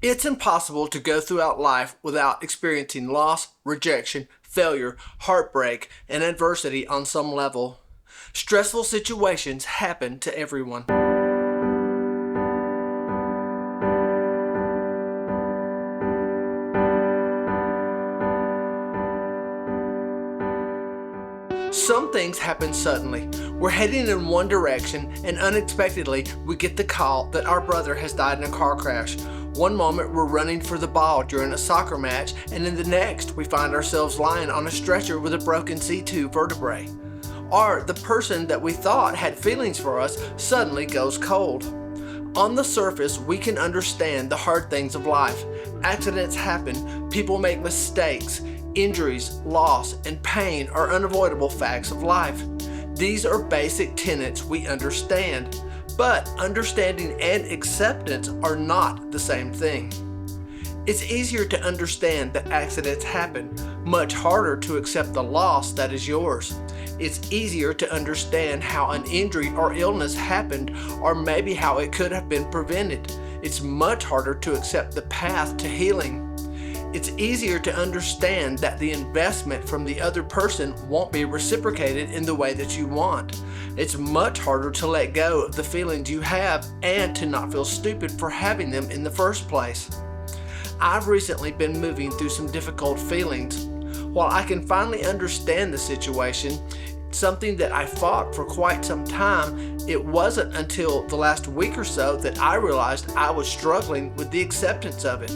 It's impossible to go throughout life without experiencing loss, rejection, failure, heartbreak, and adversity on some level. Stressful situations happen to everyone. Some things happen suddenly. We're heading in one direction and unexpectedly we get the call that our brother has died in a car crash. One moment we're running for the ball during a soccer match, and in the next we find ourselves lying on a stretcher with a broken C2 vertebrae. Or the person that we thought had feelings for us suddenly goes cold. On the surface, we can understand the hard things of life. Accidents happen, people make mistakes, injuries, loss, and pain are unavoidable facts of life. These are basic tenets we understand. But understanding and acceptance are not the same thing. It's easier to understand that accidents happen, much harder to accept the loss that is yours. It's easier to understand how an injury or illness happened, or maybe how it could have been prevented. It's much harder to accept the path to healing. It's easier to understand that the investment from the other person won't be reciprocated in the way that you want. It's much harder to let go of the feelings you have and to not feel stupid for having them in the first place. I've recently been moving through some difficult feelings. While I can finally understand the situation, something that I fought for quite some time, it wasn't until the last week or so that I realized I was struggling with the acceptance of it.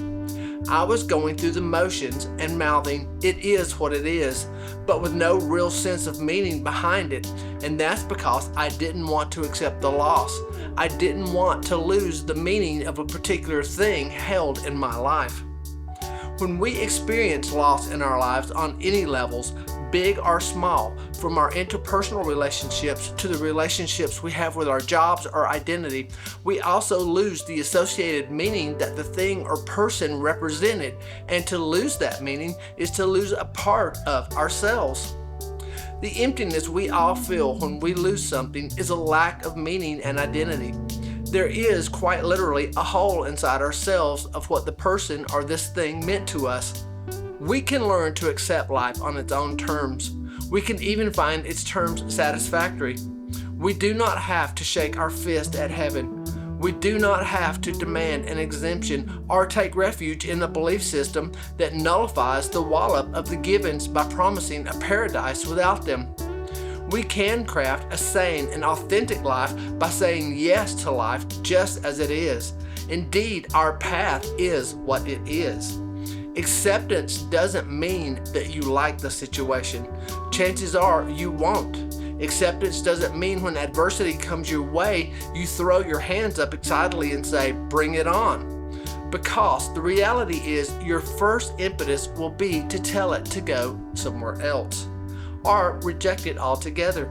I was going through the motions and mouthing, "It is what it is," but with no real sense of meaning behind it, and that's because I didn't want to accept the loss. I didn't want to lose the meaning of a particular thing held in my life. When we experience loss in our lives on any levels, big or small, from our interpersonal relationships to the relationships we have with our jobs or identity, we also lose the associated meaning that the thing or person represented, and to lose that meaning is to lose a part of ourselves. The emptiness we all feel when we lose something is a lack of meaning and identity. There is quite literally a hole inside ourselves of what the person or this thing meant to us. We can learn to accept life on its own terms. We can even find its terms satisfactory. We do not have to shake our fist at heaven. We do not have to demand an exemption or take refuge in a belief system that nullifies the wallop of the givens by promising a paradise without them. We can craft a sane and authentic life by saying yes to life just as it is. Indeed, our path is what it is. Acceptance doesn't mean that you like the situation. Chances are you won't. Acceptance doesn't mean when adversity comes your way, you throw your hands up excitedly and say, "Bring it on." Because the reality is your first impetus will be to tell it to go somewhere else or reject it altogether.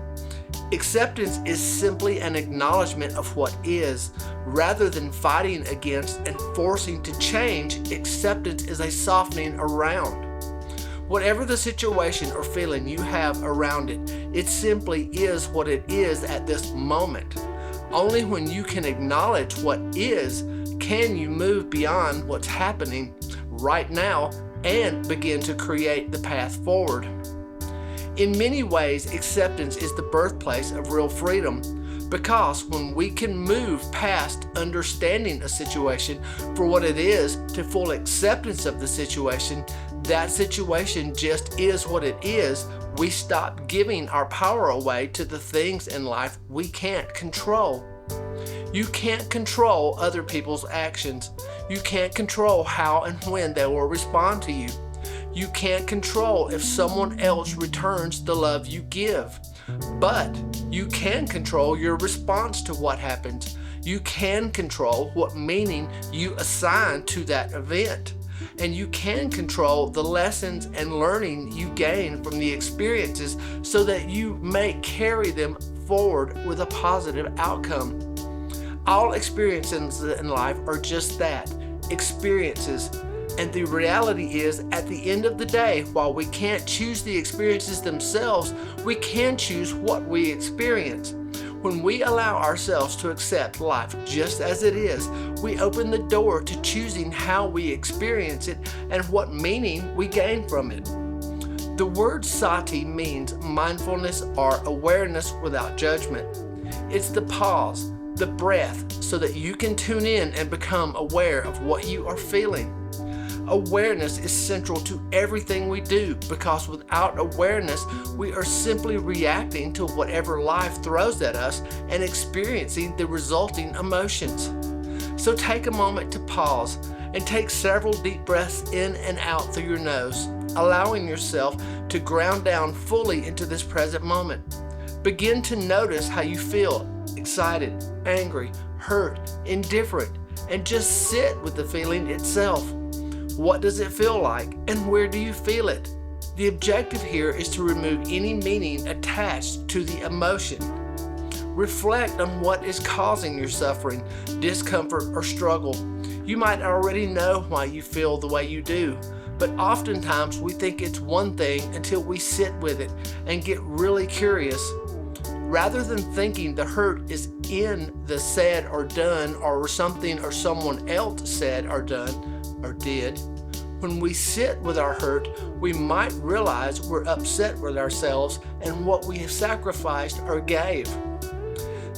Acceptance is simply an acknowledgement of what is. Rather than fighting against and forcing to change, acceptance is a softening around. Whatever the situation or feeling you have around it, it simply is what it is at this moment. Only when you can acknowledge what is can you move beyond what's happening right now and begin to create the path forward. In many ways, acceptance is the birthplace of real freedom, because when we can move past understanding a situation for what it is to full acceptance of the situation, that situation just is what it is, we stop giving our power away to the things in life we can't control. You can't control other people's actions. You can't control how and when they will respond to you. You can't control if someone else returns the love you give. But you can control your response to what happens. You can control what meaning you assign to that event. And you can control the lessons and learning you gain from the experiences so that you may carry them forward with a positive outcome. All experiences in life are just that, experiences. And the reality is, at the end of the day, while we can't choose the experiences themselves, we can choose what we experience. When we allow ourselves to accept life just as it is, we open the door to choosing how we experience it and what meaning we gain from it. The word sati means mindfulness or awareness without judgment. It's the pause, the breath, so that you can tune in and become aware of what you are feeling. Awareness is central to everything we do because without awareness, we are simply reacting to whatever life throws at us and experiencing the resulting emotions. So take a moment to pause and take several deep breaths in and out through your nose, allowing yourself to ground down fully into this present moment. Begin to notice how you feel: excited, angry, hurt, indifferent, and just sit with the feeling itself. What does it feel like, and where do you feel it? The objective here is to remove any meaning attached to the emotion. Reflect on what is causing your suffering, discomfort, or struggle. You might already know why you feel the way you do, but oftentimes we think it's one thing until we sit with it and get really curious. Rather than thinking the hurt is in the said or done or something or someone else said or done or did, when we sit with our hurt, we might realize we're upset with ourselves and what we have sacrificed or gave.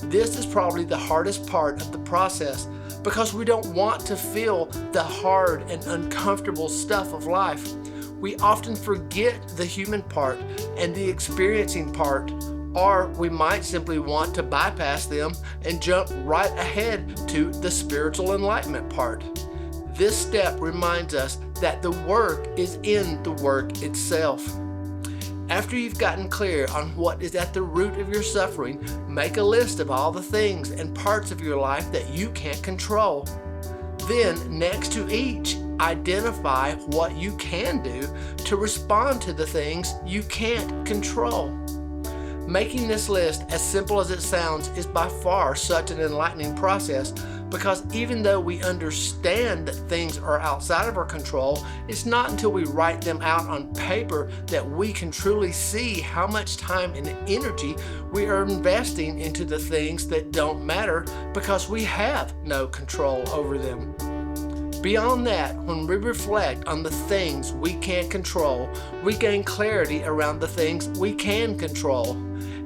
This is probably the hardest part of the process because we don't want to feel the hard and uncomfortable stuff of life. We often forget the human part and the experiencing part, or we might simply want to bypass them and jump right ahead to the spiritual enlightenment part. This step reminds us that the work is in the work itself. After you've gotten clear on what is at the root of your suffering, make a list of all the things and parts of your life that you can't control. Then, next to each, identify what you can do to respond to the things you can't control. Making this list, as simple as it sounds, is by far such an enlightening process because even though we understand that things are outside of our control, it's not until we write them out on paper that we can truly see how much time and energy we are investing into the things that don't matter because we have no control over them. Beyond that, when we reflect on the things we can't control, we gain clarity around the things we can control.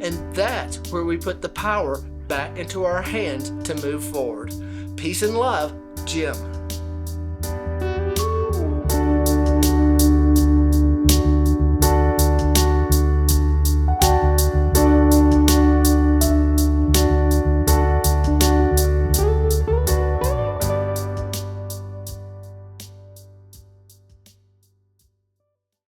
And that's where we put the power back into our hands to move forward. Peace and love, Jim.